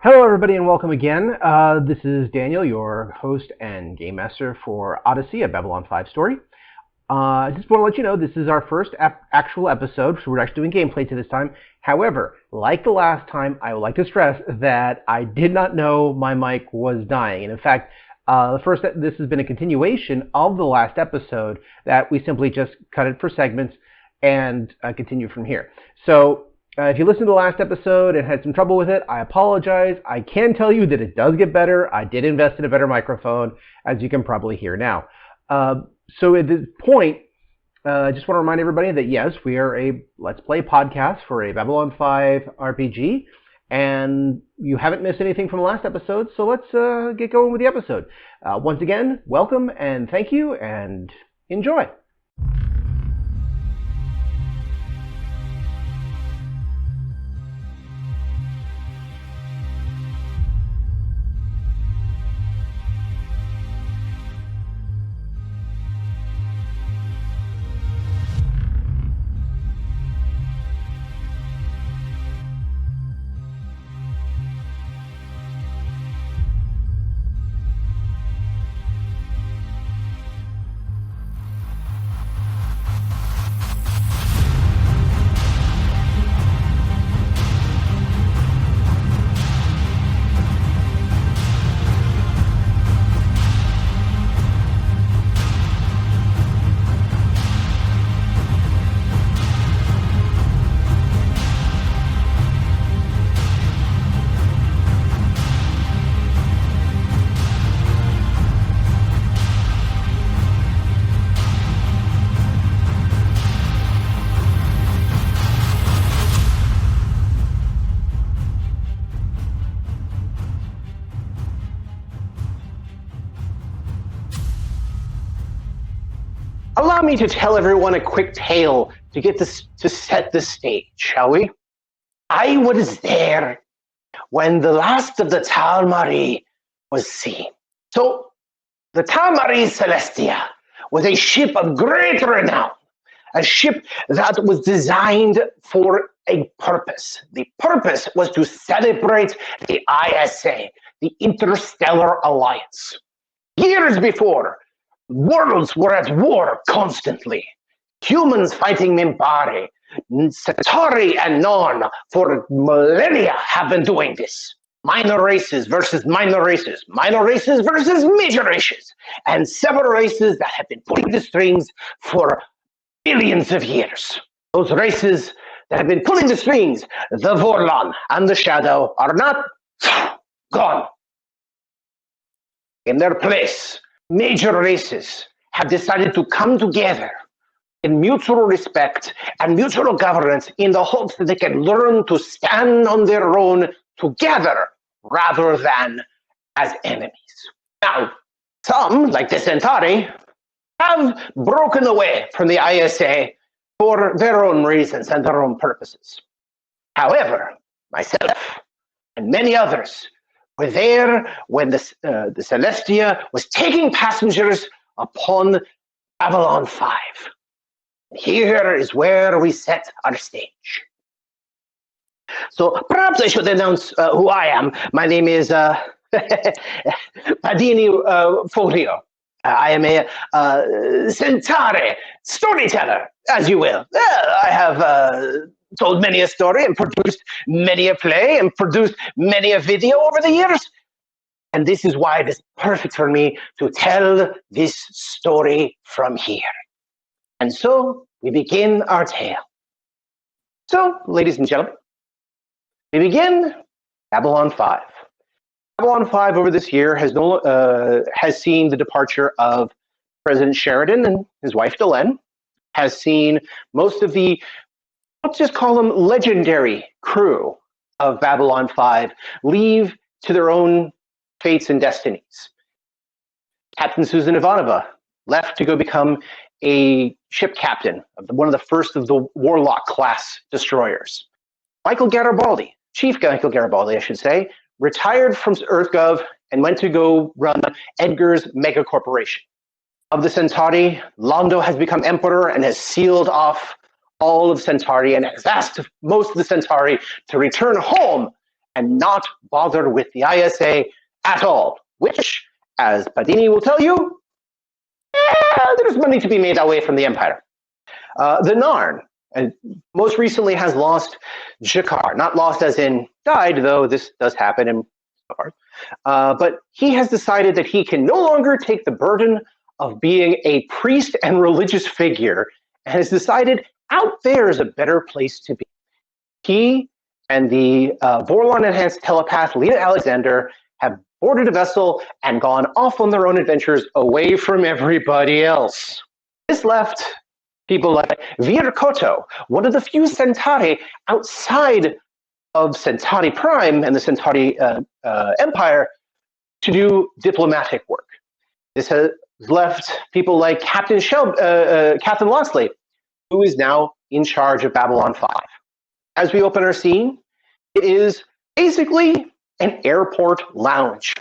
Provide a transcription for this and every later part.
Hello, everybody, and welcome again. This is Daniel, your host and game master for Odyssey, a Babylon 5 story. I just want to let you know this is our first actual episode, so we're actually doing gameplay to this time. However, like the last time, I would like to stress that I did not know my mic was dying. And in fact, this has been a continuation of the last episode that we simply just cut it for segments and continue from here. So if you listened to the last episode and had some trouble with it, I apologize. I can tell you that it does get better. I did invest in a better microphone, as you can probably hear now. So at this point, I just want to remind everybody that yes, we are a Let's Play podcast for a Babylon 5 RPG, and you haven't missed anything from the last episode, so let's get going with the episode. Once again, welcome and thank you, and enjoy. Allow me to tell everyone a quick tale to set the stage, shall we? I was there when the last of the TauMarie was seen. So, the TauMarie Celestia was a ship of great renown, a ship that was designed for a purpose. The purpose was to celebrate the ISA, the Interstellar Alliance. Years before, worlds were at war constantly. Humans fighting Minbari, Centauri and Non for millennia have been doing this. Minor races versus minor races, minor races versus major races, and several races that have been pulling the strings for billions of years. Those races that have been pulling the strings, the Vorlon and the Shadow, are not gone. In their place, major races have decided to come together in mutual respect and mutual governance in the hopes that they can learn to stand on their own together rather than as enemies. Now, some, like the Centauri, have broken away from the ISA for their own reasons and their own purposes. However, myself and many others were there when the Celestia was taking passengers upon Babylon 5. Here is where we set our stage. So perhaps I should announce who I am. My name is Padini Folio. I am a Centauri storyteller, as you will. I have told many a story and produced many a play and produced many a video over the years. And this is why it is perfect for me to tell this story from here. And so we begin our tale. So, ladies and gentlemen, we begin Babylon 5. Babylon 5 over this year has seen the departure of President Sheridan and his wife Delenn, has seen most of the, let's just call them legendary crew of Babylon 5 leave to their own fates and destinies. Captain Susan Ivanova left to go become a ship captain of one of the first of the Warlock class destroyers. Michael Garibaldi, Chief Michael Garibaldi, I should say, retired from EarthGov and went to go run Edgar's mega corporation. Of the Centauri, Londo has become emperor and has sealed off all of Centauri and has asked most of the Centauri to return home and not bother with the ISA at all, which, as Padini will tell you, there's money to be made away from the Empire. The Narn, and most recently has lost Jakar. Not lost as in died, though this does happen in Jakar. But he has decided that he can no longer take the burden of being a priest and religious figure, and has decided out there is a better place to be. He and the Vorlon-enhanced telepath Lena Alexander have boarded a vessel and gone off on their own adventures away from everybody else. This left people like Vir Koto, one of the few Centauri outside of Centauri Prime and the Centauri Empire, to do diplomatic work. This has left people like Captain Loxley, who is now in charge of Babylon 5. As we open our scene, it is basically an airport lounge.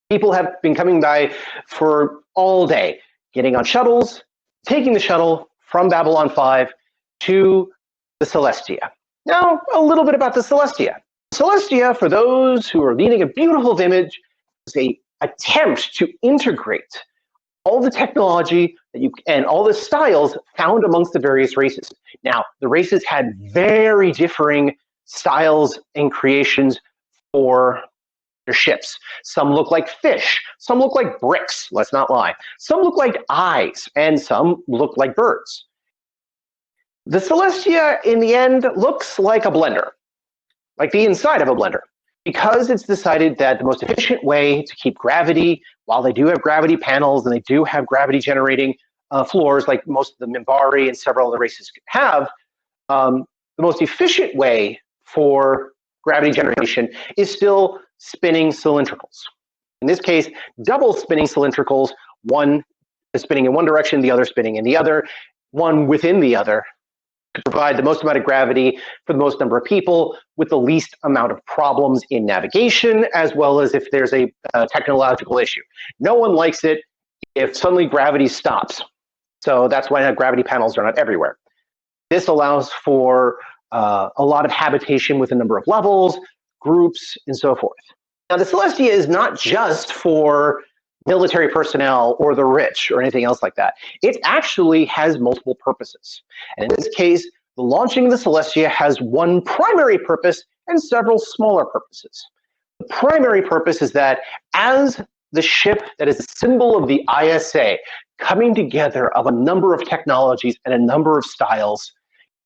People have been coming by for all day, getting on shuttles, taking the shuttle from Babylon 5 to the Celestia. Now, a little bit about the Celestia. Celestia, for those who are needing a beautiful image, is an attempt to integrate all the technology that and all the styles found amongst the various races. Now, the races had very differing styles and creations for their ships. Some look like fish, some look like bricks, let's not lie. Some look like eyes, and some look like birds. The Celestia, in the end, looks like a blender, like the inside of a blender, because it's decided that the most efficient way to keep gravity, while they do have gravity panels and they do have gravity generating floors like most of the Minbari and several other races have, the most efficient way for gravity generation is still spinning cylindricals. In this case, double spinning cylindricals, one is spinning in one direction, the other spinning in the other, one within the other, to provide the most amount of gravity for the most number of people with the least amount of problems in navigation, as well as if there's a technological issue. No one likes it if suddenly gravity stops. So that's why gravity panels are not everywhere. This allows for a lot of habitation with a number of levels, groups, and so forth. Now, the Celestia is not just for military personnel or the rich or anything else like that. It actually has multiple purposes. And in this case, the launching of the Celestia has one primary purpose and several smaller purposes. The primary purpose is that as the ship that is a symbol of the ISA, coming together of a number of technologies and a number of styles,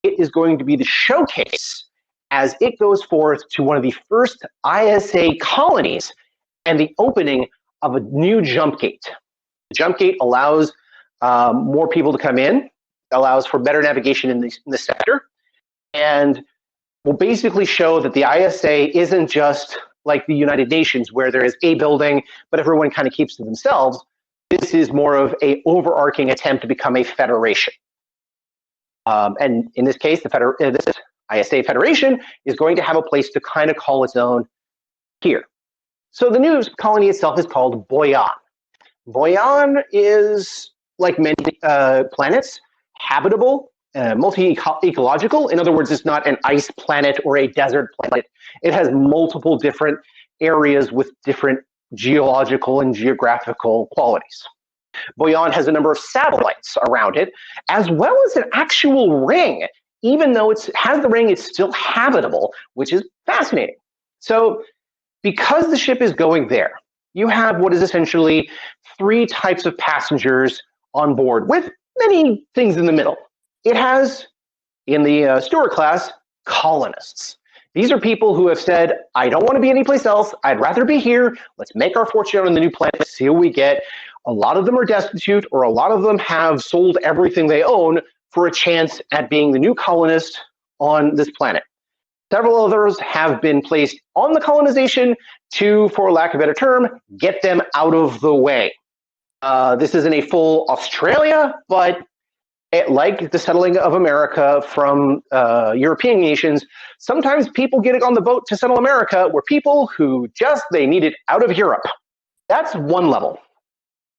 it is going to be the showcase as it goes forth to one of the first ISA colonies and the opening of a new jump gate. The jump gate allows more people to come in, allows for better navigation in the sector, and will basically show that the ISA isn't just like the United Nations where there is a building, but everyone kind of keeps to themselves. This is more of an overarching attempt to become a federation. And in this case, this ISA Federation is going to have a place to kind of call its own here. So the new colony itself is called Boyan. Boyan is, like many planets, habitable, multi-ecological. In other words, it's not an ice planet or a desert planet. It has multiple different areas with different geological and geographical qualities. Boyan has a number of satellites around it, as well as an actual ring. Even though it has the ring, it's still habitable, which is fascinating. So because the ship is going there, you have what is essentially 3 types of passengers on board with many things in the middle. It has, in the Steward class, colonists. These are people who have said, I don't want to be anyplace else. I'd rather be here. Let's make our fortune on the new planet, see what we get. A lot of them are destitute, or a lot of them have sold everything they own for a chance at being the new colonist on this planet. Several others have been placed on the colonization to, for lack of a better term, get them out of the way. This isn't a full Australia, but like the settling of America from European nations, sometimes people get on the boat to settle America were people who they needed out of Europe. That's one level.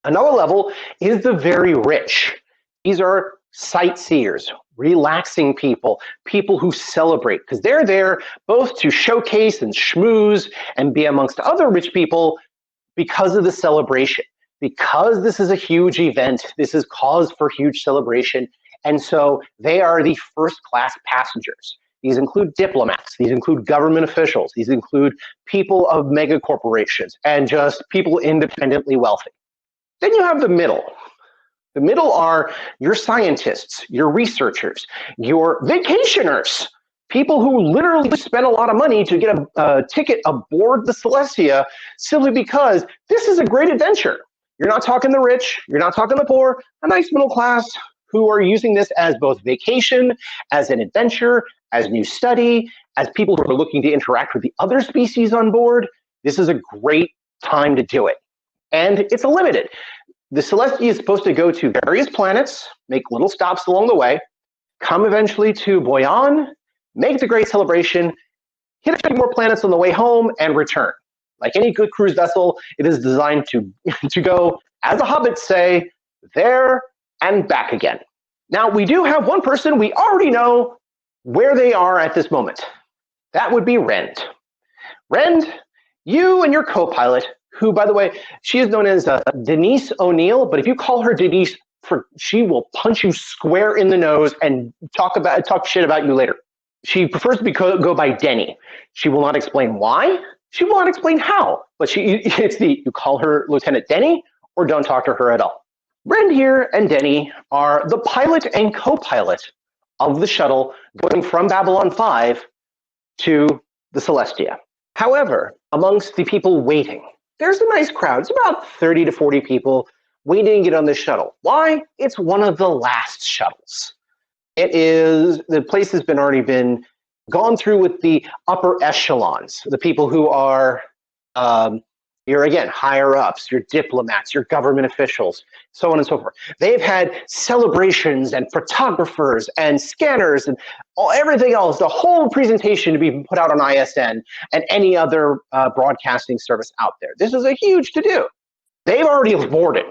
Another level is the very rich. These are sightseers, relaxing people, people who celebrate, because they're there both to showcase and schmooze and be amongst other rich people because of the celebration. Because this is a huge event, this is cause for huge celebration, and so they are the first-class passengers. These include diplomats, these include government officials, these include people of mega corporations, and just people independently wealthy. Then you have the middle. The middle are your scientists, your researchers, your vacationers, people who literally spend a lot of money to get a ticket aboard the Celestia simply because this is a great adventure. You're not talking the rich, you're not talking the poor, a nice middle class who are using this as both vacation, as an adventure, as new study, as people who are looking to interact with the other species on board. This is a great time to do it. And it's limited. The Celestia is supposed to go to various planets, make little stops along the way, come eventually to Boyan, make the great celebration, hit a few more planets on the way home, and return. Like any good cruise vessel, it is designed to go, as the hobbits say, there and back again. Now, we do have one person we already know where they are at this moment. That would be Rend. Rend, you and your co-pilot, who, by the way, she is known as Denise O'Neill, but if you call her Denise, she will punch you square in the nose and talk shit about you later. She prefers to go by Denny. She will not explain why. She will not explain how. But you call her Lieutenant Denny or don't talk to her at all. Rend here and Denny are the pilot and co-pilot of the shuttle going from Babylon 5 to the Celestia. However, amongst the people waiting, there's a nice crowd. It's about 30 to 40 people waiting to get on this shuttle. Why? It's one of the last shuttles. The place has already been gone through with the upper echelons, the people who are, you're again, higher ups, your diplomats, your government officials, so on and so forth. They've had celebrations and photographers and scanners and everything else, the whole presentation to be put out on ISN and any other broadcasting service out there. This is a huge to-do. They've already boarded.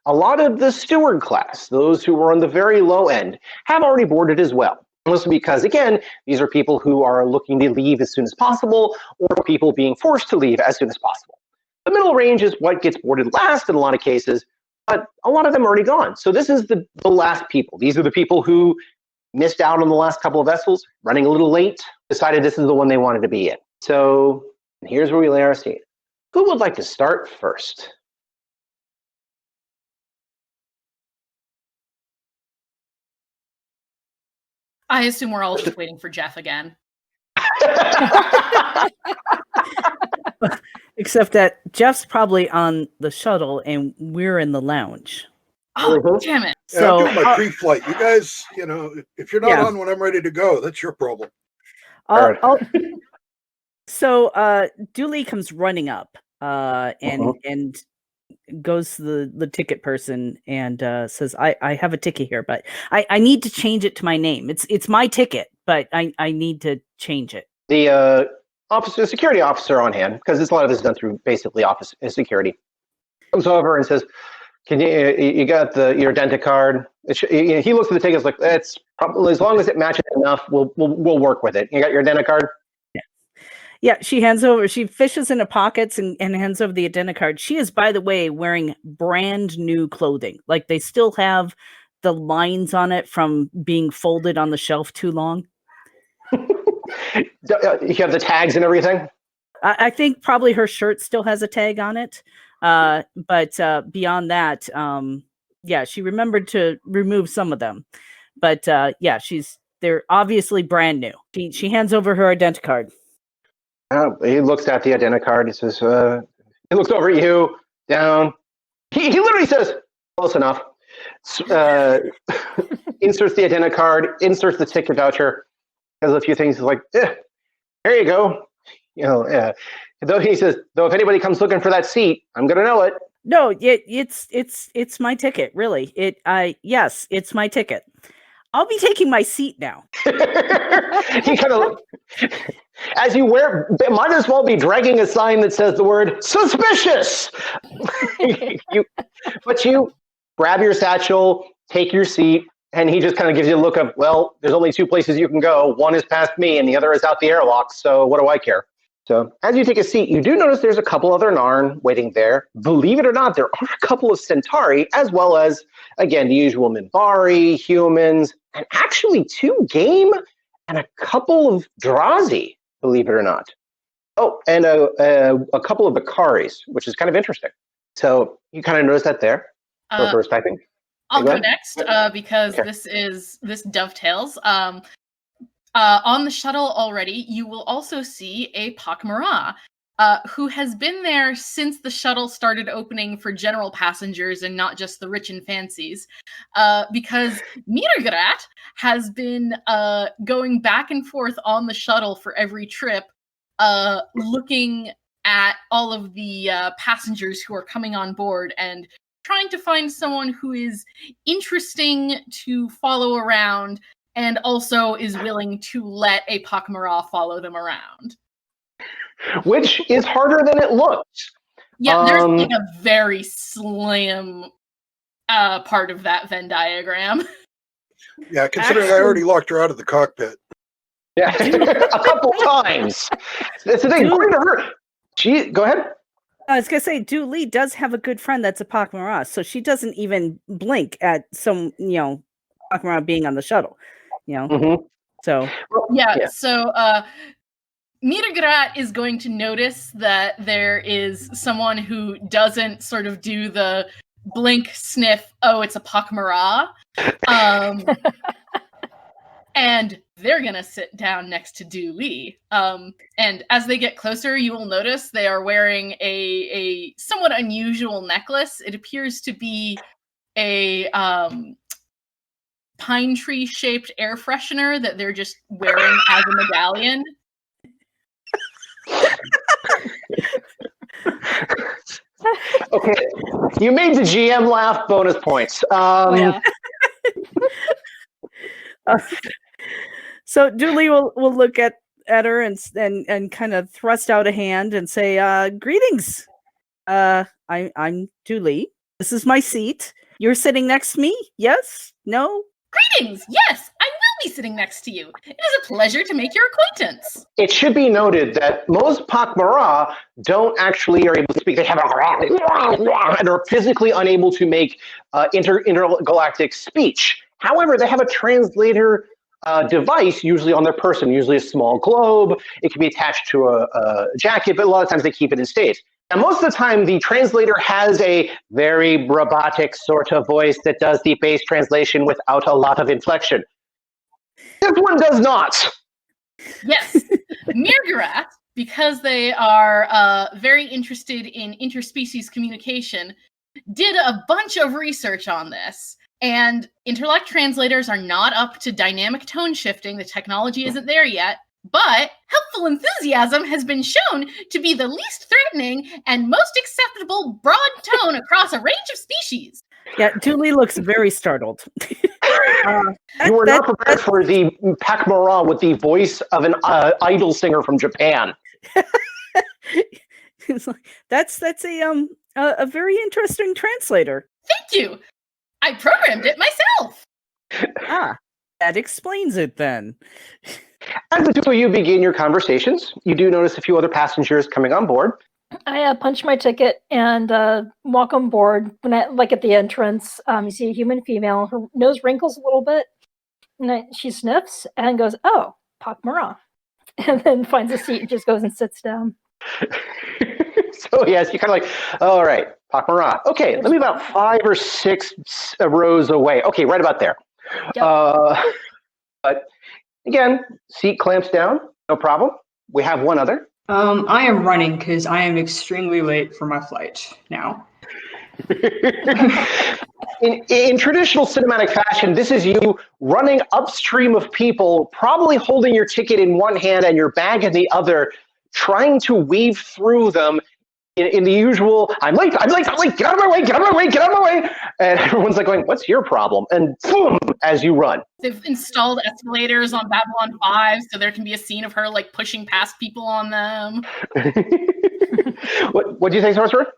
A lot of the steward class, those who were on the very low end, have already boarded as well. Mostly because, again, these are people who are looking to leave as soon as possible or people being forced to leave as soon as possible. The middle range is what gets boarded last in a lot of cases, but a lot of them are already gone. So this is the last people. These are the people who missed out on the last couple of vessels, running a little late, decided this is the one they wanted to be in. So here's where we lay our scene. Who would like to start first? I assume we're all just waiting for Jeff again. Except that Jeff's probably on the shuttle and we're in the lounge. Oh, damn it. Yeah, so, I'm doing my pre-flight. You guys, if you're not on when I'm ready to go, that's your problem. So Dooley comes running up and goes to the ticket person and says, I have a ticket here, but I need to change it to my name. It's my ticket, but I need to change it. The security officer on hand, because a lot of this is done through basically office security, comes over and says, "Can you got your identicard?" He looks at the tickets like, "That's probably, as long as it matches enough, we'll work with it. You got your identicard?" Yeah, she fishes in her pockets and hands over the identicard. She is, by the way, wearing brand new clothing. Like they still have the lines on it from being folded on the shelf too long. You have the tags and everything? I think probably her shirt still has a tag on it. But beyond that, she remembered to remove some of them. But they're obviously brand new. She hands over her identicard. He looks at the identicard. He says, he looks over at you, down. He literally says, "Close enough." Inserts the identicard, inserts the ticket voucher, does a few things. He's like, "Here you go." Though he says, "Though if anybody comes looking for that seat, I'm gonna know it." No, it's my ticket. Really, yes, it's my ticket. I'll be taking my seat now. He kind of, as you might as well be dragging a sign that says the word "suspicious." But you grab your satchel, take your seat, And he just kind of gives you a look of, well, there's only two places you can go. One is past me, and the other is out the airlock. So what do I care? So as you take a seat, you do notice there's a couple other Narn waiting there. Believe it or not, there are a couple of Centauri, as well as, again, the usual Minbari, humans, and actually 2 game and a couple of Drazi, believe it or not. Oh, and a couple of Bakaris, which is kind of interesting. So you kind of notice that there. Go first, I think. I'll go next because this dovetails. On the shuttle already, you will also see a TauMarie, who has been there since the shuttle started opening for general passengers and not just the rich and fancies. Because Mirgrat has been going back and forth on the shuttle for every trip, looking at all of the passengers who are coming on board and trying to find someone who is interesting to follow around and also is willing to let a TauMarie follow them around. Which is harder than it looks. Yeah, there's like a very slim part of that Venn diagram. Yeah, considering I already locked her out of the cockpit. Yeah, a couple times. That's the thing. According to her, go ahead. I was gonna say, Du Li does have a good friend that's a TauMarie, so she doesn't even blink at some, TauMarie being on the shuttle. Mm-hmm. So So Mirgrat is going to notice that there is someone who doesn't sort of do the blink, sniff, oh, it's a TauMarie. And they're going to sit down next to Du Li. And as they get closer, you will notice they are wearing a somewhat unusual necklace. It appears to be a pine tree shaped air freshener that they're just wearing as a medallion. Okay, you made the GM laugh. Bonus points. So Du Li will look at her and kind of thrust out a hand and say, "Greetings. I'm Du Li. This is my seat. You're sitting next to me. Yes? No? Greetings. Yes, I will be sitting next to you. It is a pleasure to make your acquaintance." It should be noted that most TauMarie don't actually are able to speak. They have and are physically unable to make intergalactic speech. However, they have a translator device usually on their person, usually a small globe. It can be attached to a jacket, but a lot of times they keep it in state. And most of the time, the translator has a very robotic sort of voice that does the base translation without a lot of inflection. This one does not. Yes. Mirgrat, because they are very interested in interspecies communication, did a bunch of research on this. And intellect translators are not up to dynamic tone shifting. The technology isn't there yet. But helpful enthusiasm has been shown to be the least threatening and most acceptable broad tone across a range of species. Yeah, Du Li looks very startled. You were not prepared for the TauMarie with the voice of an idol singer from Japan. That's a very interesting translator. Thank you. I programmed it myself. That explains it then. As the two of you begin your conversations, you do notice a few other passengers coming on board. I punch my ticket and walk on board. When at the entrance, you see a human female. Her nose wrinkles a little bit, and she sniffs and goes, "Oh, TauMarie," and then finds a seat and just goes and sits down. So yes, you kind of like, all right, TauMarie. Okay, let me about 5 or 6 rows away. Okay, right about there. Yep. But again, seat clamps down, no problem. We have one other. I am running because I am extremely late for my flight now. In traditional cinematic fashion, this is you running upstream of people, probably holding your ticket in one hand and your bag in the other, trying to weave through them in the usual, I'm late, get out of my way. And everyone's like going, what's your problem? And boom, as you run. They've installed escalators on Babylon 5, so there can be a scene of her like pushing past people on them. What do you say, Sorcerer?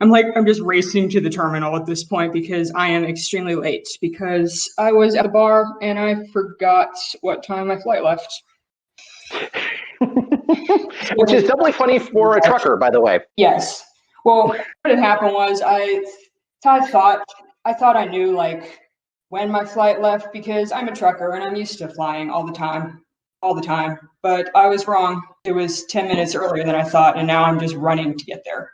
I'm just racing to the terminal at this point because I am extremely late because I was at the bar and I forgot what time my flight left. Which is doubly funny for a trucker, by the way. Yes. Well, what had happened was I thought I knew like when my flight left because I'm a trucker and I'm used to flying all the time. But I was wrong. It was 10 minutes earlier than I thought, and now I'm just running to get there.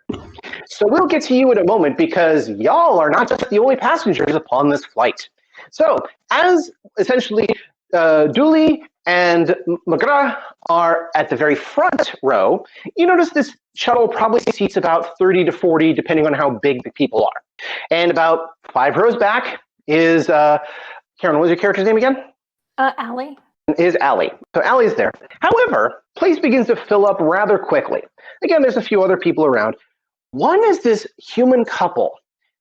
So we'll get to you in a moment because y'all are not just the only passengers upon this flight. So as essentially Dooley and McGrath are at the very front row, you notice this shuttle probably seats about 30 to 40, depending on how big the people are. And about 5 rows back is, Karen, what was your character's name again? Allie. Is Allie. So Allie's there. However, place begins to fill up rather quickly. Again, there's a few other people around. One is this human couple,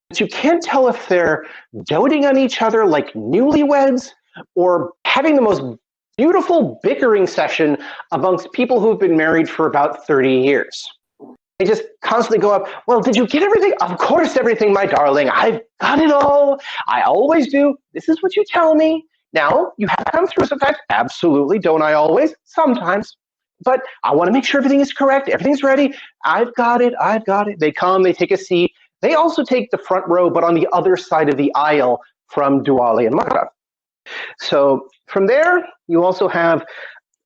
but you can't tell if they're doting on each other like newlyweds or having the most beautiful bickering session amongst people who've been married for about 30 years. They just constantly go up, well, did you get everything? Of course, everything, my darling. I've got it all. I always do. This is what you tell me. Now, you have come through sometimes. Absolutely. Don't I always? Sometimes. But I want to make sure everything is correct. Everything's ready. I've got it. They come, they take a seat. They also take the front row, but on the other side of the aisle from Duali and Mara. So from there, you also have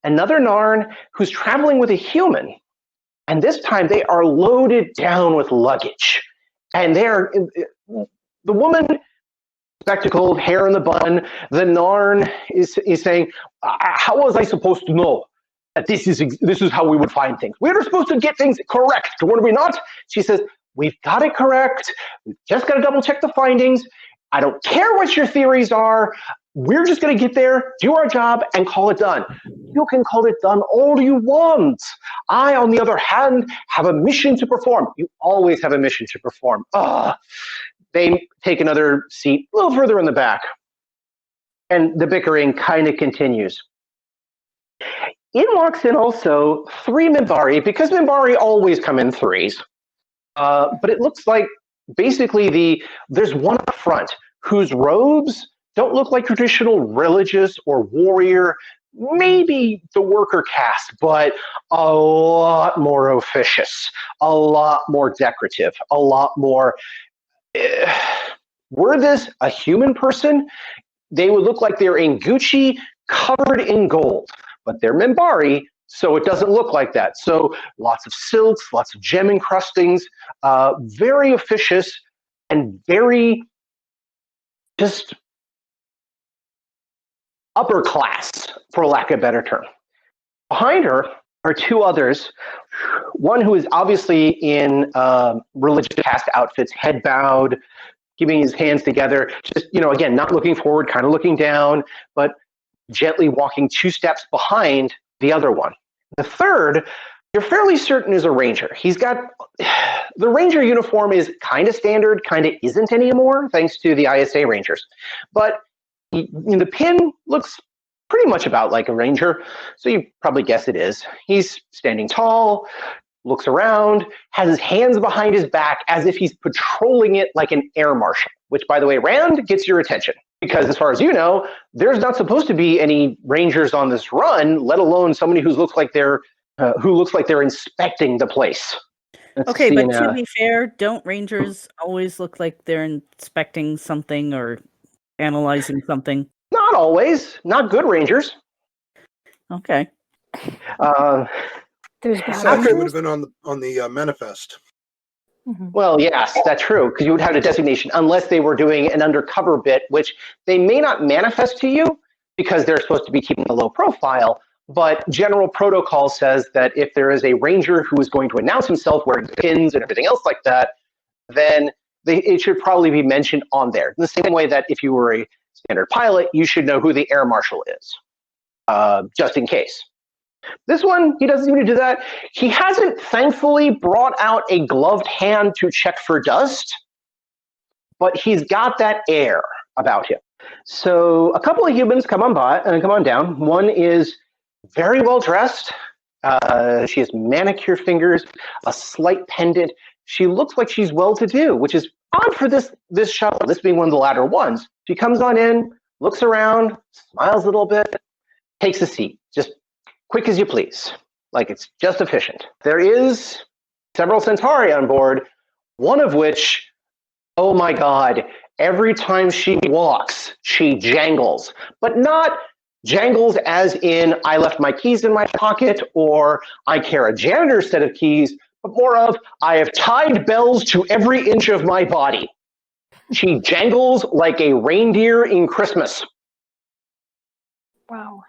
another Narn who's traveling with a human. And this time they are loaded down with luggage. And the woman, spectacled, hair in the bun, the Narn is saying, how was I supposed to know that this is how we would find things? We were supposed to get things correct, were we not? She says, we've got it correct. We've just got to double check the findings. I don't care what your theories are. We're just going to get there, do our job, and call it done. You can call it done all you want. I, on the other hand, have a mission to perform. You always have a mission to perform. They take another seat a little further in the back. And the bickering kind of continues. In walks in also 3 Minbari, because Minbari always come in 3s. But it looks like basically there's one up front whose robes don't look like traditional religious or warrior, maybe the worker caste, but a lot more officious, a lot more decorative, a lot more. Were this a human person, they would look like they're in Gucci covered in gold, but they're Minbari, so it doesn't look like that. So lots of silks, lots of gem encrustings, very officious and very just upper class, for lack of a better term. Behind her are 2 others, one who is obviously in religious caste outfits, head bowed, keeping his hands together, just, again, not looking forward, kind of looking down, but gently walking 2 steps behind the other one. The third, you're fairly certain is a ranger. He's got, the ranger uniform is kind of standard, kind of isn't anymore, thanks to the ISA rangers. But the pin looks pretty much about like a ranger, so you probably guess it is. He's standing tall, looks around, has his hands behind his back as if he's patrolling it like an air marshal, which, by the way, Rand, gets your attention. Because as far as you know, there's not supposed to be any rangers on this run, let alone somebody who looks like they're inspecting the place. Okay, but to be fair, don't rangers always look like they're inspecting something or analyzing something? Not always. Not good rangers. Okay. There's It would have been on the manifest. Mm-hmm. Well, yes, that's true, because you would have a designation unless they were doing an undercover bit, which they may not manifest to you because they're supposed to be keeping a low profile. But general protocol says that if there is a ranger who is going to announce himself wearing pins and everything else like that, then it should probably be mentioned on there. In the same way that if you were a standard pilot, you should know who the air marshal is, just in case. This one, he doesn't seem to do that. He hasn't, thankfully, brought out a gloved hand to check for dust, but he's got that air about him. So a couple of humans come on down. One is very well dressed. She has manicured fingers, a slight pendant, she looks like she's well-to-do, which is odd for this shuttle, this being one of the latter ones. She comes on in, looks around, smiles a little bit, takes a seat, just quick as you please. Like, it's just efficient. There is several Centauri on board, one of which, oh my God, every time she walks, she jangles. But not jangles as in, I left my keys in my pocket, or I carry a janitor's set of keys, but more of, I have tied bells to every inch of my body. She jangles like a reindeer in Christmas. Wow.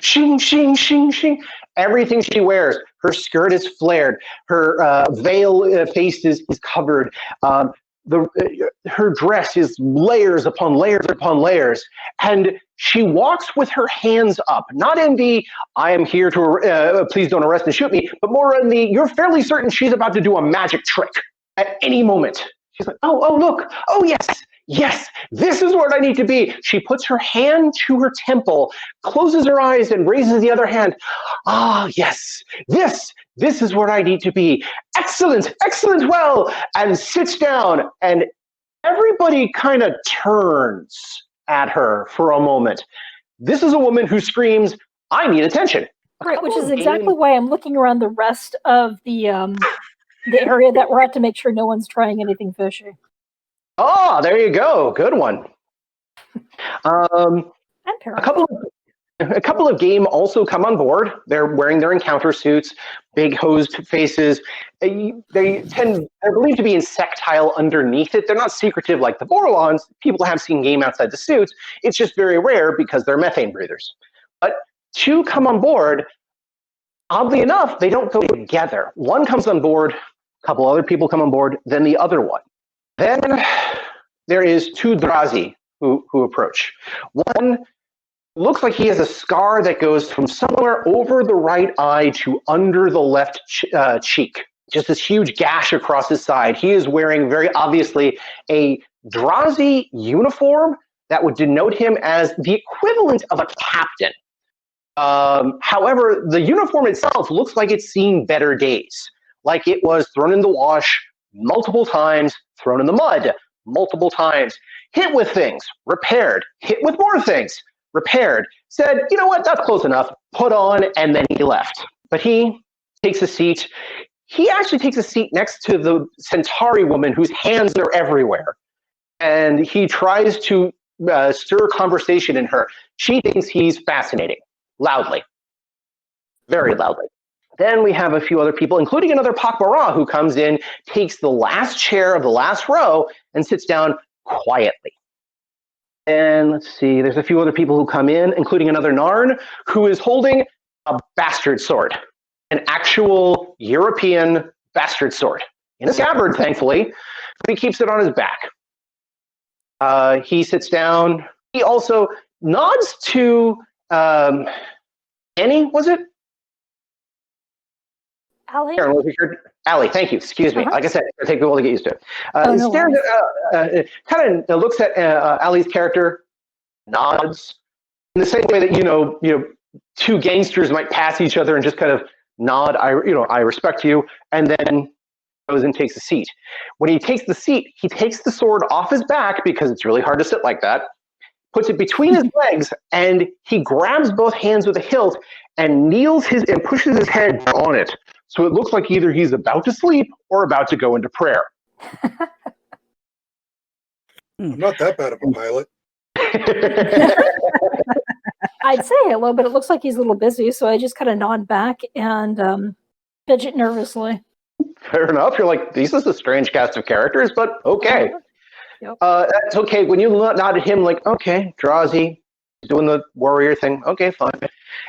Shing, shing, shing, shing. Everything she wears, her skirt is flared, her veil face is covered, her dress is layers upon layers upon layers, and she walks with her hands up, not in the, I am here to, please don't arrest and shoot me, but more in the, you're fairly certain she's about to do a magic trick at any moment. She's like, oh, look, oh, yes, this is where I need to be. She puts her hand to her temple, closes her eyes, and raises the other hand. Ah, yes, this is where I need to be. Excellent, well, and sits down, and everybody kind of turns at her for a moment. This is a woman who screams, I need attention. Right, which is exactly why I'm looking around the rest of the area that we're at to make sure no one's trying anything fishy. Oh, there you go. Good one. A couple of game also come on board. They're wearing their encounter suits, big hosed faces. They're believed to be insectile underneath it. They're not secretive like the Vorlons. People have seen game outside the suits. It's just very rare because they're methane breathers. But two come on board. Oddly enough, they don't go together. One comes on board, a couple other people come on board, then the other one. Then there is two Drazi who approach. One looks like he has a scar that goes from somewhere over the right eye to under the left cheek. Just this huge gash across his side. He is wearing, very obviously, a Drazi uniform that would denote him as the equivalent of a captain. However, the uniform itself looks like it's seen better days. Like it was thrown in the wash multiple times, thrown in the mud multiple times, hit with things, repaired, hit with more things, repaired, said, you know what, that's close enough, put on, and then he left. But he takes a seat. He actually takes a seat next to the Centauri woman whose hands are everywhere. And he tries to stir conversation in her. She thinks he's fascinating, loudly, very loudly. Then we have a few other people, including another TauMarie who comes in, takes the last chair of the last row, and sits down quietly. And let's see, there's a few other people who come in, including another Narn, who is holding a bastard sword, an actual European bastard sword, in a scabbard, thankfully, but he keeps it on his back. He sits down. He also nods to Annie, was it? Allie? Allie, thank you. Excuse me. Like I said, it takes a while to get used to it. Kind of looks at Allie's character, nods in the same way that two gangsters might pass each other and just kind of nod. I respect you, and then goes and takes a seat. When he takes the seat, he takes the sword off his back because it's really hard to sit like that. Puts it between his legs, and he grabs both hands with the hilt and kneels and pushes his head on it. So it looks like either he's about to sleep or about to go into prayer. I'm not that bad of a pilot. I'd say hello, but it looks like he's a little busy, so I just kind of nod back and fidget nervously. Fair enough. You're like, this is a strange cast of characters, but okay. Yep. That's okay. When you nod at him, like, okay, Drazi, doing the warrior thing. Okay, fine.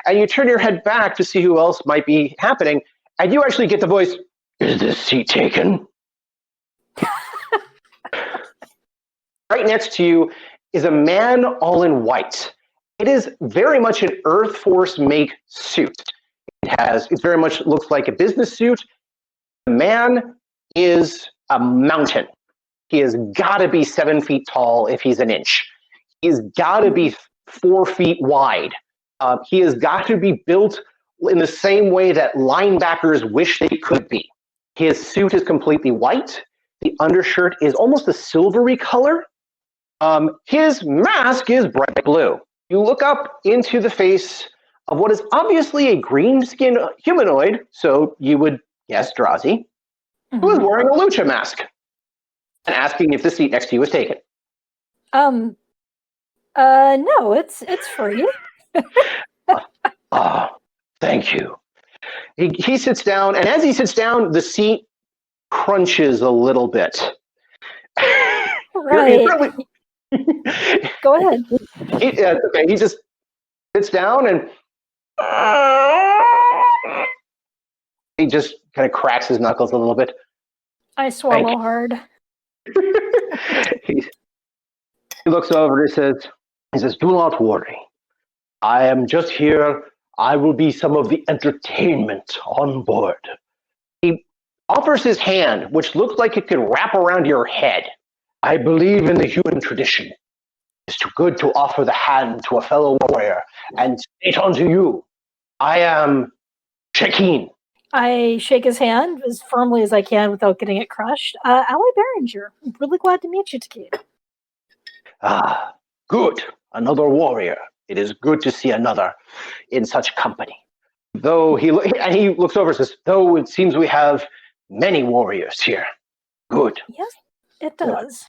And you turn your head back to see who else might be happening, and you actually get the voice, is this seat taken? Right next to you is a man all in white. It is very much an Earth Force make suit. It very much looks like a business suit. The man is a mountain. He has got to be 7 feet tall if he's an inch. He's got to be 4 feet wide. He has got to be built in the same way that linebackers wish they could be. His suit is completely white. The undershirt is almost a silvery color. His mask is bright blue. You look up into the face of what is obviously a green-skinned humanoid, so you would guess Drazi, who is wearing a lucha mask and asking if the seat next to you is taken. No, it's free. Thank you. He sits down, and as he sits down, the seat crunches a little bit. Right. Go ahead. Okay, he just sits down and he just kind of cracks his knuckles a little bit. I swallow hard. He looks over and he says, do not worry. I am just here. I will be some of the entertainment on board. He offers his hand, which looks like it could wrap around your head. I believe in the human tradition. It's too good to offer the hand to a fellow warrior and state unto you, I am Shakeen. I shake his hand as firmly as I can without getting it crushed. Ally Behringer, I'm really glad to meet you, Takeda. Good. Another warrior. It is good to see another in such company. Though he looks over and says, though it seems we have many warriors here. Good. Yes, it does.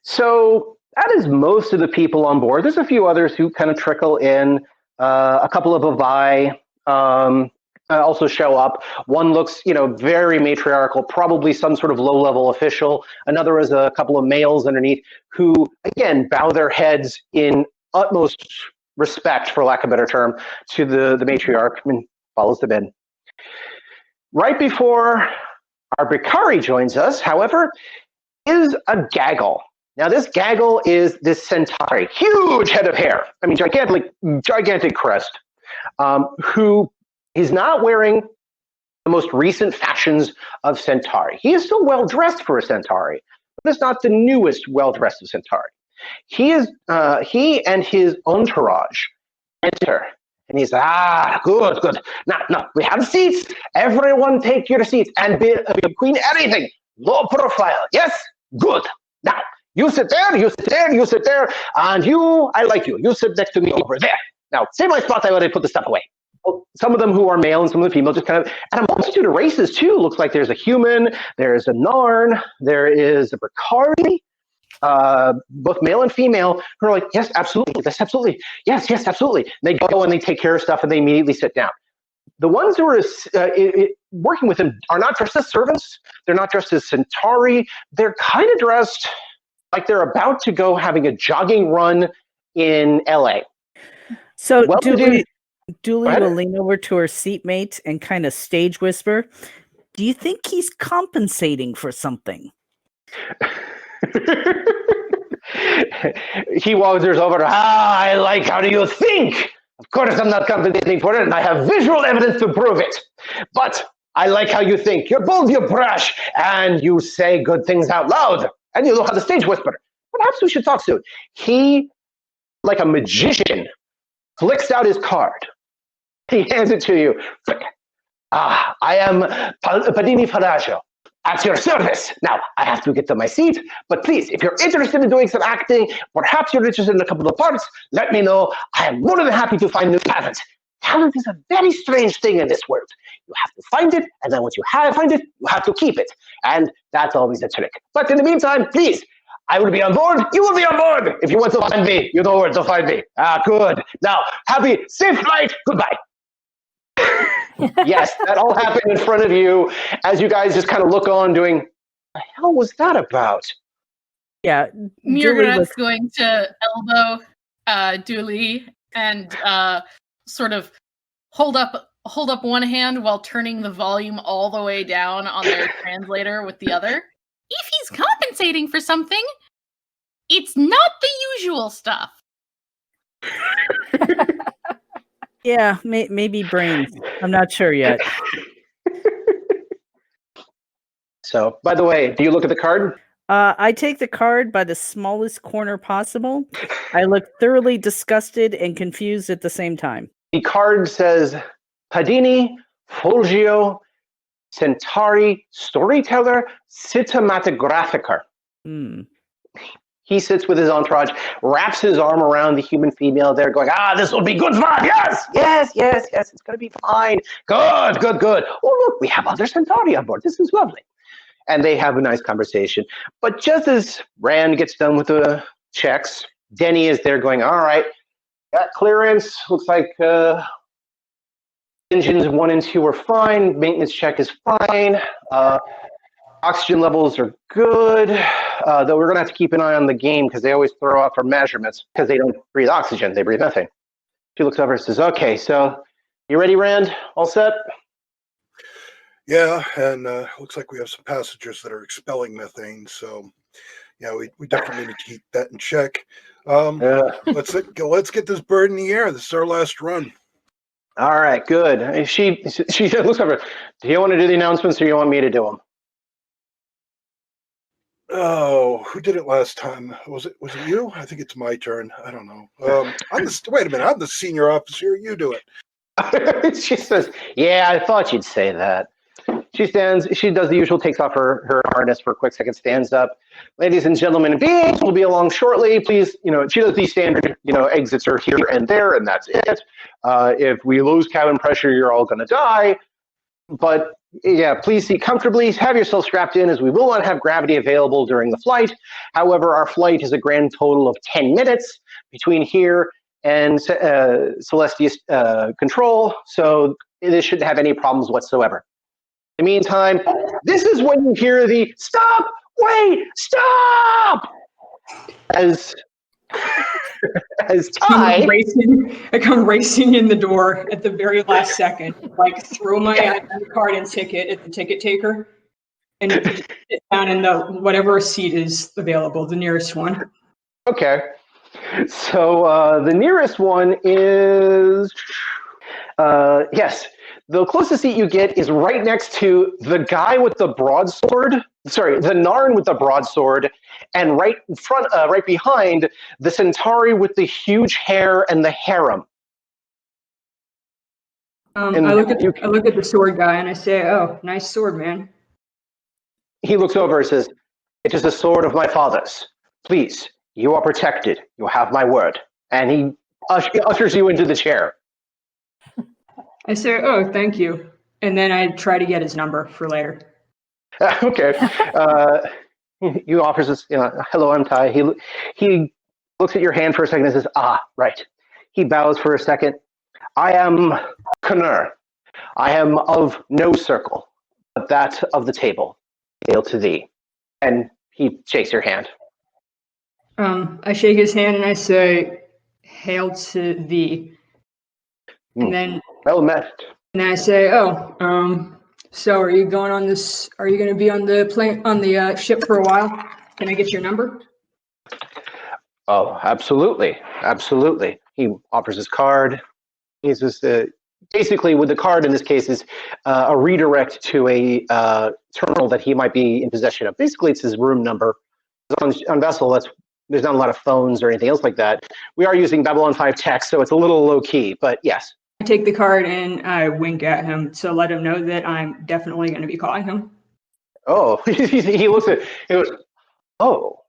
So that is most of the people on board. There's a few others who kind of trickle in. A couple of Avai also show up. One looks, very matriarchal, probably some sort of low-level official. Another is a couple of males underneath who, again, bow their heads in utmost respect, for lack of a better term, to the matriarch and follows them in. Right before our Bikari joins us, however, is a gaggle. Now, this gaggle is this Centauri, huge head of hair. I mean, gigantic crest, who is not wearing the most recent fashions of Centauri. He is still well-dressed for a Centauri, but it's not the newest well-dressed of Centauri. He and his entourage enter, and he's good. Now, we have seats. Everyone take your seats, and between anything, low profile. Yes, good. Now, you sit there, and I like you. You sit next to me over there. Now, save my spot. I already put the stuff away. Well, some of them who are male and some of the female just kind of, and a multitude of races too. Looks like there's a human, there's a Narn, there is a Bikari, both male and female, who are like, yes, absolutely, yes, absolutely. And they go and they take care of stuff and they immediately sit down. The ones who are working with him are not dressed as servants. They're not dressed as Centauri. They're kind of dressed like they're about to go having a jogging run in LA. So Dooley will lean over to her seatmate and kind of stage whisper, do you think he's compensating for something? He wanders over, I like, how do you think? Of course I'm not compensating for it, and I have visual evidence to prove it. But I like how you think. You're bold, you're brash, and you say good things out loud. And you know how to stage whisper. Perhaps we should talk soon. He, like a magician, flicks out his card. He hands it to you. I am Padini Faraggio, at your service. Now, I have to get to my seat, but please, if you're interested in doing some acting, perhaps you're interested in a couple of parts, let me know. I am more than happy to find new talent. Talent is a very strange thing in this world. You have to find it, and then once you find it, you have to keep it. And that's always a trick. But in the meantime, please, I will be on board. You will be on board. If you want to find me, you know where to find me. Good. Now, safe flight. Goodbye. Yes, that all happened in front of you as you guys just kind of look on doing, what the hell was that about? Yeah. Mira's going to elbow Dooley and sort of hold up one hand while turning the volume all the way down on their translator with the other. If he's compensating for something, it's not the usual stuff. Yeah, maybe brains. I'm not sure yet. So, by the way, do you look at the card? I take the card by the smallest corner possible. I look thoroughly disgusted and confused at the same time. The card says Padini Fulgio Centauri storyteller cinematographicer. He sits with his entourage, wraps his arm around the human female there, going, this will be good fun. Yes, it's going to be fine. Good. Oh, look, we have other Centauri on board. This is lovely. And they have a nice conversation. But just as Rand gets done with the checks, Denny is there going, all right, got clearance. Looks like engines 1 and 2 are fine. Maintenance check is fine. Oxygen levels are good, though we're going to have to keep an eye on the game because they always throw out for measurements because they don't breathe oxygen. They breathe methane. She looks over and says, okay, so you ready, Rand? All set? Yeah, and looks like we have some passengers that are expelling methane, so yeah, we definitely need to keep that in check. Let's get this bird in the air. This is our last run. All right, good. She looks over. Do you want to do the announcements or do you want me to do them? Oh, who did it last time? Was it you? I think it's my turn. I don't know. Wait a minute. I'm the senior officer. You do it. She says, yeah, I thought you'd say that. She stands, she does the usual, takes off her harness for a quick second, stands up. Ladies and gentlemen, beings will be along shortly. Please, she does these standard, exits are here and there, and that's it. If we lose cabin pressure, you're all going to die. But yeah, please seat comfortably. Have yourself strapped in, as we will not have gravity available during the flight. However, our flight is a grand total of 10 minutes between here and Celestia's control, so this shouldn't have any problems whatsoever. In the meantime, this is when you hear the stop, wait, stop! As Ty, I come racing in the door at the very last second, like throw my ID card and ticket at the ticket taker, and sit down in the whatever seat is available, the nearest one. Okay, so the nearest one is yes. The closest seat you get is right next to the guy with the broadsword. Sorry, the Narn with the broadsword, and right in front, right behind, the Centauri with the huge hair and the harem. I look at the sword guy and I say, "Oh, nice sword, man." He looks over and says, "It is a sword of my father's. Please, you are protected. You have my word." And he ushers you into the chair. I say, "Oh, thank you," and then I try to get his number for later. Okay. He offers us, hello, I'm Ty. He looks at your hand for a second and says, right. He bows for a second. I am Knur. I am of no circle, but that of the table. Hail to thee. And he shakes your hand. I shake his hand and I say, "Hail to thee." And then well met. And I say, so are you going on this? Are you going to be on the plane, on the ship for a while? Can I get your number? Oh, absolutely. He offers his card. He's just basically, with the card in this case is a redirect to a terminal that he might be in possession of. Basically, it's his room number. On Vessel, there's not a lot of phones or anything else like that. We are using Babylon 5 text, so it's a little low key, but yes. I take the card and I wink at him to let him know that I'm definitely going to be calling him. Oh, he looks at it. Oh,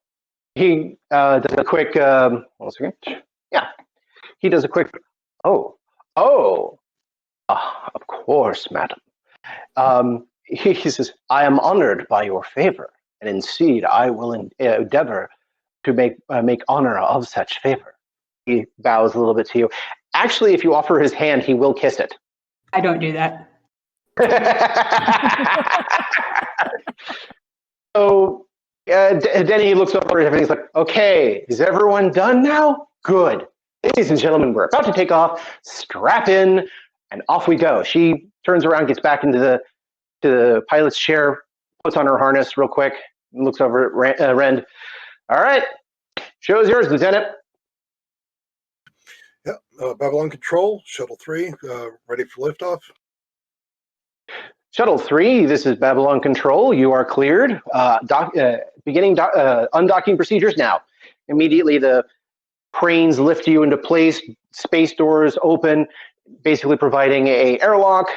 he does a quick. 1 second. Yeah, he does a quick. Of course, madam. He says, "I am honored by your favor, and indeed, I will endeavor to make honor of such favor." He bows a little bit to you. Actually, if you offer his hand, he will kiss it. I don't do that. So then he looks over and he's like, "Okay, is everyone done now? Good. Ladies and gentlemen, we're about to take off. Strap in, and off we go." She turns around, gets back into the pilot's chair, puts on her harness real quick, and looks over at Rend. "All right, show is yours, Lieutenant." Yeah, Babylon Control, Shuttle 3, ready for liftoff. Shuttle 3, this is Babylon Control. You are cleared. Beginning undocking procedures now. Immediately, the cranes lift you into place. Space doors open, basically providing a airlock.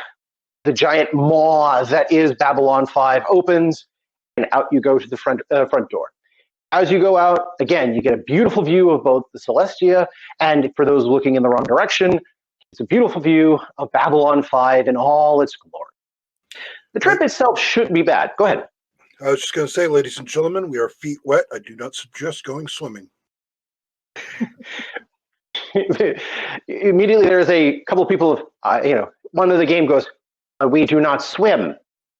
the giant maw that is Babylon 5 opens, and out you go to the front door. As you go out, again, you get a beautiful view of both the Celestia, and for those looking in the wrong direction, it's a beautiful view of Babylon 5 in all its glory. The trip itself shouldn't be bad. Go ahead. I was just going to say, ladies and gentlemen, we are feet wet. I do not suggest going swimming. Immediately, there's a couple of people, one of the game goes, we do not swim.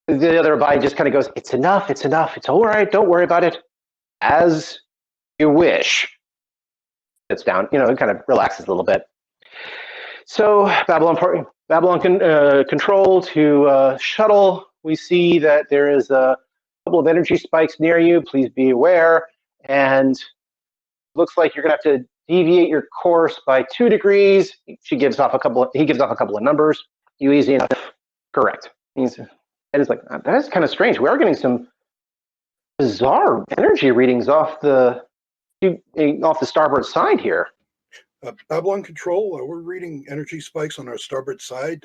The other guy just kind of goes, it's enough, it's all right, don't worry about it. As you wish. Sits down, it kind of relaxes a little bit. So Babylon control to shuttle. We see that there is a couple of energy spikes near you. Please be aware. And looks like you're going to have to deviate your course by 2 degrees. He gives off a couple of numbers. You easy enough. Correct. And it's like, that is kind of strange. We are getting some bizarre energy readings off the starboard side here. Babylon control, we're reading energy spikes on our starboard side.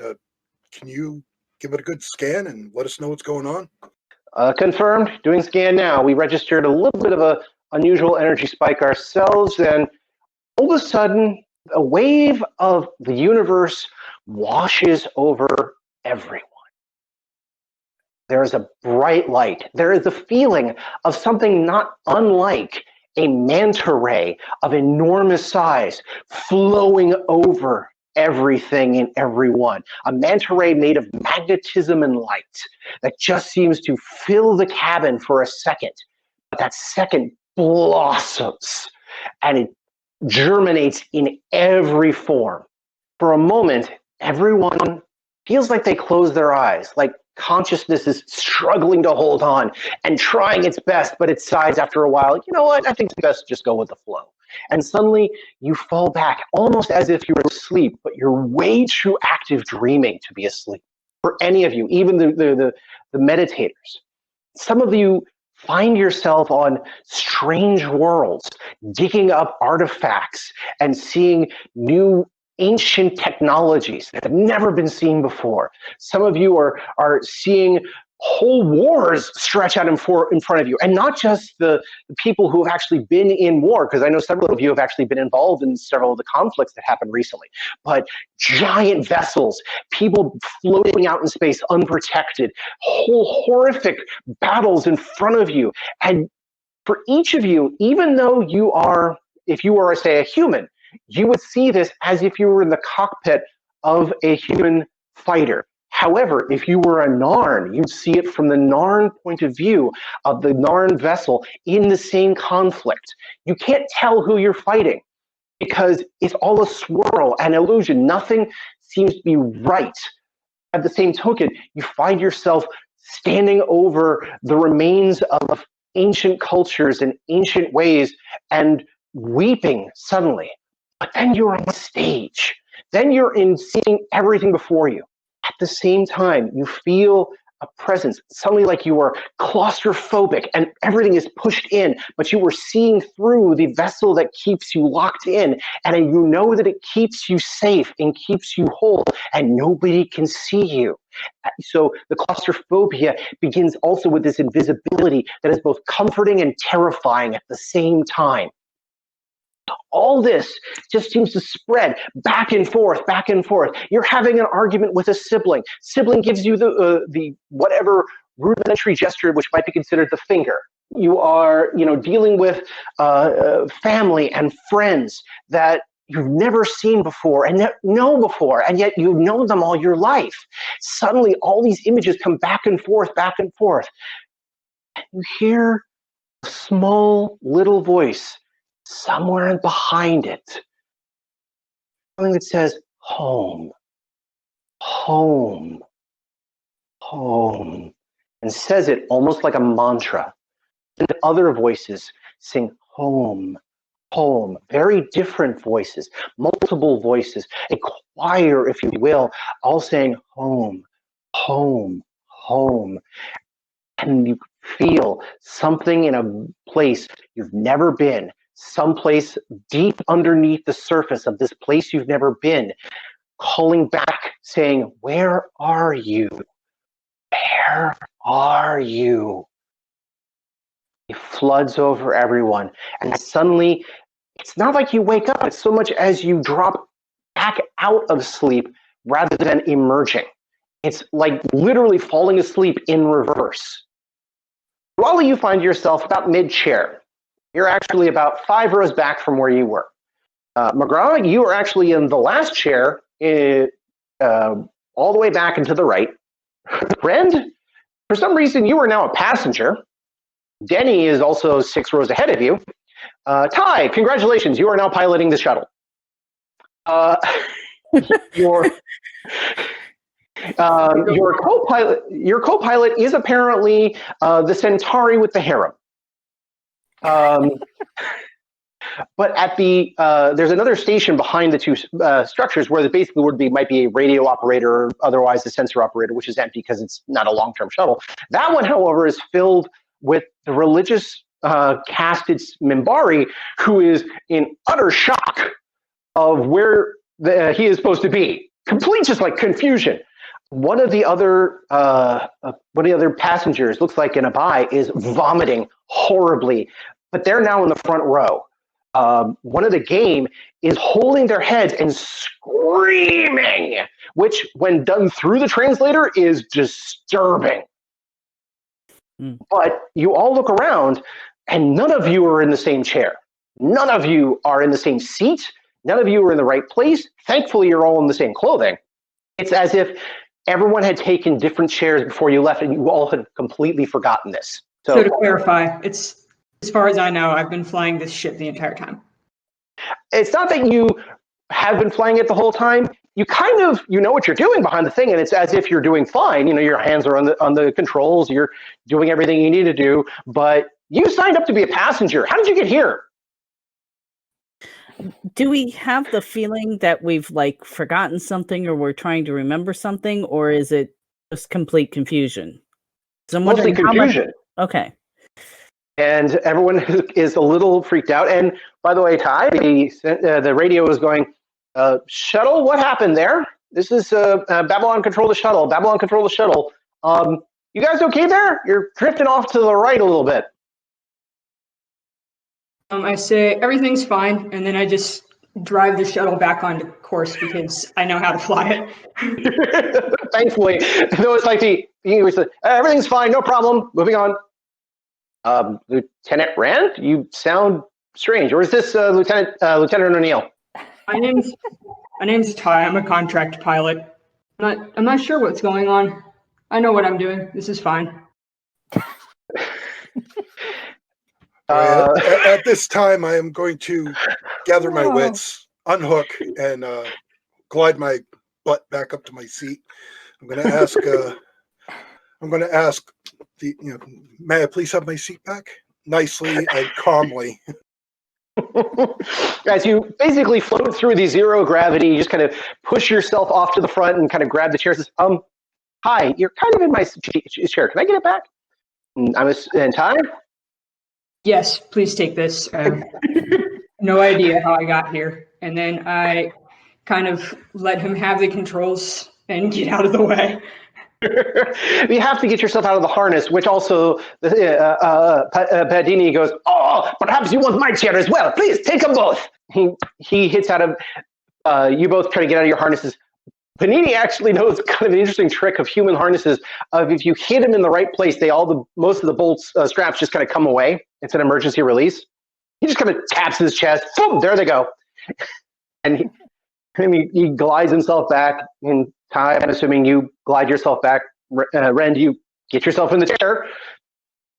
Can you give it a good scan and let us know what's going on? Confirmed. Doing scan now. We registered a little bit of a unusual energy spike ourselves, and all of a sudden, a wave of the universe washes over everyone. There is a bright light. There is a feeling of something not unlike a manta ray of enormous size flowing over everything and everyone. A manta ray made of magnetism and light that just seems to fill the cabin for a second. But that second blossoms and it germinates in every form. For a moment, everyone feels like they close their eyes, like consciousness is struggling to hold on and trying its best, but it decides after a while, you know what, I think it's best to just go with the flow. And suddenly you fall back almost as if you were asleep, but you're way too active dreaming to be asleep. For any of you, even the meditators, some of you find yourself on strange worlds, digging up artifacts and seeing new ancient technologies that have never been seen before. Some of you are seeing whole wars stretch out in front of you, and not just the people who have actually been in war, because I know several of you have actually been involved in several of the conflicts that happened recently, but giant vessels, people floating out in space unprotected, whole horrific battles in front of you. And for each of you, even though you are, if you were, say, a human, you would see this as if you were in the cockpit of a human fighter. However, if you were a Narn, you'd see it from the Narn point of view of the Narn vessel in the same conflict. You can't tell who you're fighting because it's all a swirl and illusion. Nothing seems to be right. At the same token, you find yourself standing over the remains of ancient cultures and ancient ways and weeping suddenly. But then you're on stage. Then you're seeing everything before you. At the same time, you feel a presence, suddenly like you are claustrophobic and everything is pushed in, but you are seeing through the vessel that keeps you locked in, and you know that it keeps you safe and keeps you whole, and nobody can see you. So the claustrophobia begins also with this invisibility that is both comforting and terrifying at the same time. All this just seems to spread back and forth, back and forth. You're having an argument with a sibling. Sibling gives you the whatever rudimentary gesture which might be considered the finger. You are, dealing with family and friends that you've never seen before and know before, and yet you've known them all your life. Suddenly, all these images come back and forth, back and forth. You hear a small little voice somewhere behind it, something that says, home, home, home, and says it almost like a mantra. And other voices sing home, home, very different voices, multiple voices, a choir, if you will, all saying home, home, home. And you feel something in a place you've never been, someplace deep underneath the surface of this place you've never been, calling back, saying, "Where are you? Where are you?" It floods over everyone. And suddenly, it's not like you wake up, it's so much as you drop back out of sleep rather than emerging. It's like literally falling asleep in reverse. While you find yourself about mid-chair. You're actually about 5 rows back from where you were. McGraw, you are actually in the last chair, all the way back and to the right. Rend, for some reason, you are now a passenger. Denny is also 6 rows ahead of you. Ty, congratulations, you are now piloting the shuttle. Your co-pilot is apparently the Centauri with the harem. But at the there's another station behind the two structures where there basically might be a radio operator or otherwise a sensor operator, which is empty because it's not a long-term shuttle. That one, however, is filled with the religious casted Minbari, who is in utter shock of where he is supposed to be. Complete just like confusion. One of the other passengers, looks like an Abai, is vomiting horribly, but they're now in the front row. One of the game is holding their heads and screaming, which, when done through the translator, is disturbing. But you all look around, and none of you are in the same chair. None of you are in the same seat. None of you are in the right place. Thankfully, you're all in the same clothing. It's as if everyone had taken different chairs before you left, and you all had completely forgotten this. So to clarify, it's, as far as I know, I've been flying this ship the entire time. It's not that you have been flying it the whole time. You kind of, you know what you're doing behind the thing, and it's as if you're doing fine. You know, your hands are on the controls. You're doing everything you need to do, but you signed up to be a passenger. How did you get here? Do we have the feeling that we've like forgotten something, or we're trying to remember something, or is it just complete confusion? Mostly confusion. Okay. And everyone is a little freaked out. And by the way, Ty, the radio is going, shuttle, what happened there? This is Babylon, control the shuttle. Babylon, control the shuttle. You guys okay there? You're drifting off to the right a little bit. I say everything's fine, and then I just drive the shuttle back onto course because I know how to fly it. Thankfully, though it's like everything's fine, no problem. Moving on. Lieutenant Rand, you sound strange. Or is this Lieutenant O'Neill? My name's Ty. I'm a contract pilot. I'm not sure what's going on. I know what I'm doing. This is fine. At this time, I am going to gather my wits, unhook, and glide my butt back up to my seat. I'm going to ask. I'm going to ask may I please have my seat back? Nicely and calmly. As you basically float through the zero gravity, you just kind of push yourself off to the front and kind of grab the chair. Says, hi, you're kind of in my chair. Can I get it back? And Ty? Yes, please take this. No idea how I got here. And then I kind of let him have the controls and get out of the way. You have to get yourself out of the harness, which also Padini goes, perhaps you want my chair as well. Please take them both. He hits out of, you both try to get out of your harnesses. Panini actually knows kind of an interesting trick of human harnesses. If you hit them in the right place, most of the bolts straps just kind of come away. It's an emergency release. He just kind of taps his chest. Boom, there they go. And he glides himself back. In time, I'm assuming you glide yourself back. Rend, you get yourself in the chair,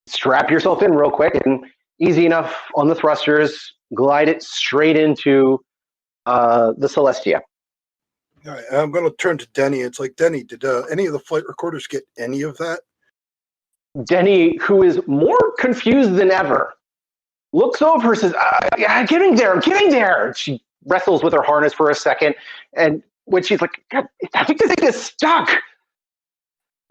strap yourself in real quick, and easy enough on the thrusters, glide it straight into the Celestia. All right, I'm going to turn to Denny. It's like, Denny, did any of the flight recorders get any of that? Denny, who is more confused than ever, looks over and says, I'm getting there. She wrestles with her harness for a second, and when she's like, God, I think this thing is stuck.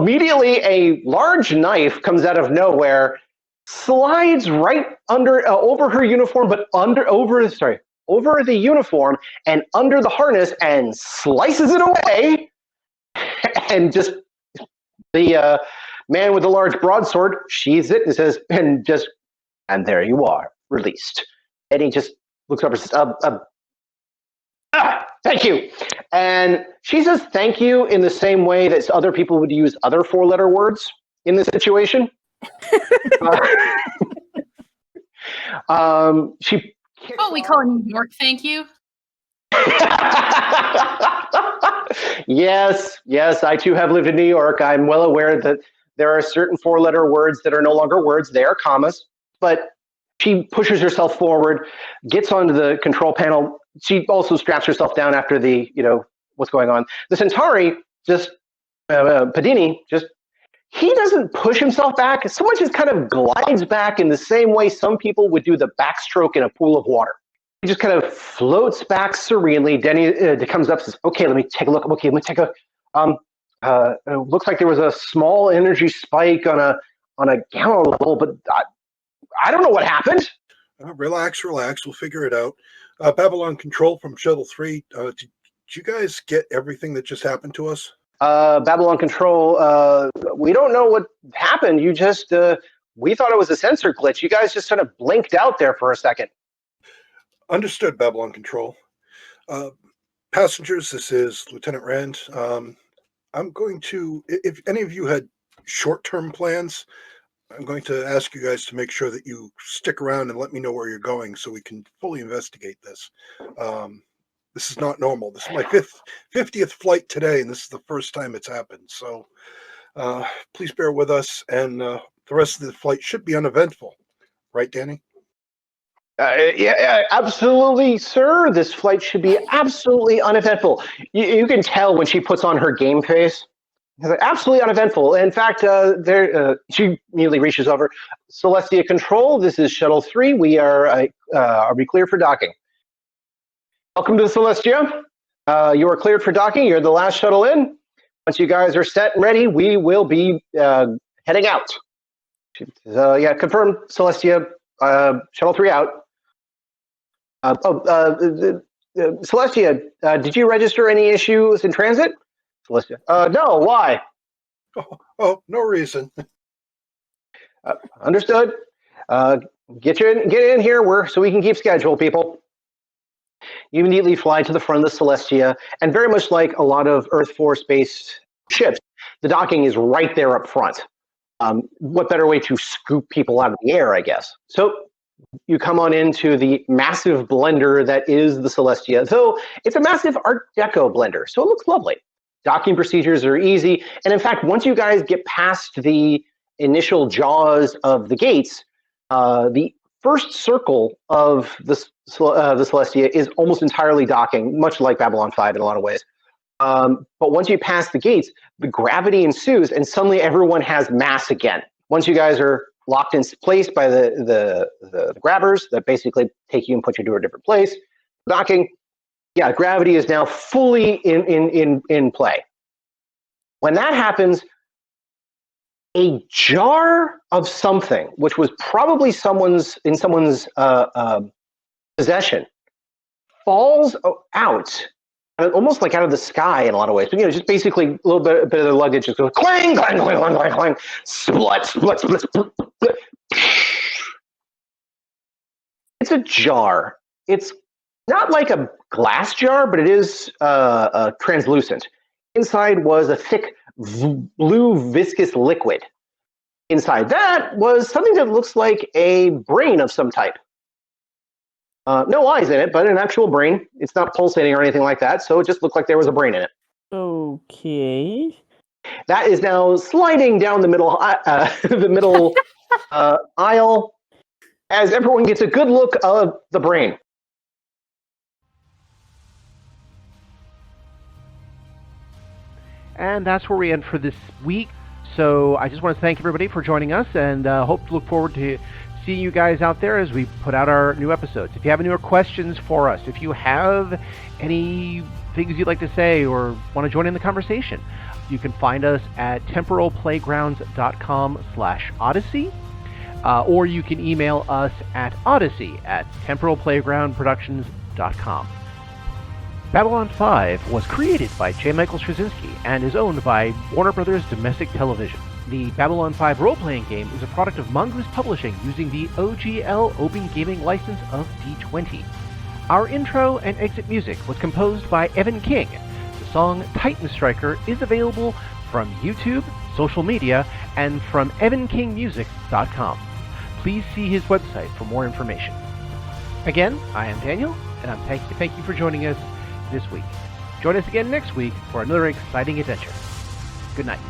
Immediately, a large knife comes out of nowhere, slides right under over her uniform, but over the uniform and under the harness and slices it away. And just the man with the large broadsword sheathes it and says, and there you are, released. And he just looks up and says, thank you. And she says thank you in the same way that other people would use other 4-letter words in this situation. She. We call it New York thank you. Yes, I too have lived in New York. I'm well aware that there are certain 4-letter words that are no longer words, they are commas. But she pushes herself forward, gets onto the control panel. She also straps herself down after the, what's going on. The Centauri, Padini, he doesn't push himself back. Someone just kind of glides back in the same way some people would do the backstroke in a pool of water. He just kind of floats back serenely. Denny comes up and says, okay, let me take a look. Okay, let me take a, it looks like there was a small energy spike on a gallon level, but I don't know what happened. Relax. We'll figure it out. Babylon Control from Shuttle 3. Did you guys get everything that just happened to us? Babylon Control, we don't know what happened. You just, we thought it was a sensor glitch. You guys just sort of blinked out there for a second. Understood, Babylon Control. Passengers, this is Lieutenant Rand. I'm going to, if any of you had short-term plans, I'm going to ask you guys to make sure that you stick around and let me know where you're going so we can fully investigate this. This is not normal. This is my 50th flight today, and this is the first time it's happened. So please bear with us, and the rest of the flight should be uneventful. Right, Danny? Yeah, absolutely, sir. This flight should be absolutely uneventful. You can tell when she puts on her game face. Absolutely uneventful. In fact, she immediately reaches over. Celestia Control, this is Shuttle 3. We are we cleared for docking? Welcome to Celestia. You are cleared for docking. You're the last shuttle in. Once you guys are set and ready, we will be heading out. Yeah, confirmed, Celestia. Shuttle 3 out. Celestia, did you register any issues in transit? Celestia, no, why? Oh, no reason. Understood. Get in here so we can keep schedule, people. You immediately fly to the front of the Celestia, and very much like a lot of Earth Force-based ships, the docking is right there up front. What better way to scoop people out of the air, I guess. So you come on into the massive blender that is the Celestia, though it's a massive Art Deco blender, so it looks lovely. Docking procedures are easy, and in fact, once you guys get past the initial jaws of the gates, the first circle of the Celestia is almost entirely docking, much like Babylon 5 in a lot of ways. But once you pass the gates, the gravity ensues, and suddenly everyone has mass again. Once you guys are locked in place by the grabbers that basically take you and put you to a different place, docking, yeah, gravity is now fully in play. When that happens, a jar of something, which was probably in someone's possession, falls out, almost like out of the sky in a lot of ways. But, just basically a little bit of the luggage just goes clang, clang, clang, clang, clang, clang, split, split, split, split. It's a jar. It's not like a glass jar, but it is translucent. Inside was a thick blue viscous liquid. Inside that was something that looks like a brain of some type. No eyes in it, but an actual brain. It's not pulsating or anything like that, so it just looked like there was a brain in it. Okay. That is now sliding down the middle, aisle as everyone gets a good look of the brain. And that's where we end for this week. So I just want to thank everybody for joining us, and look forward to seeing you guys out there as we put out our new episodes. If you have any more questions for us, if you have any things you'd like to say or want to join in the conversation, you can find us at temporalplaygrounds.com/Odyssey, or you can email us at odyssey@temporalplaygroundproductions gamesgame.com. Babylon 5 was created by J. Michael Straczynski and is owned by Warner Brothers Domestic Television. The Babylon 5 role-playing game is a product of Mongoose Publishing using the OGL Open Gaming license of D20. Our intro and exit music was composed by Evan King. The song Titan Striker is available from YouTube, social media, and from evankingmusic.com. Please see his website for more information. Again, I am Daniel, and thank you for joining us this week. Join us again next week for another exciting adventure. Good night.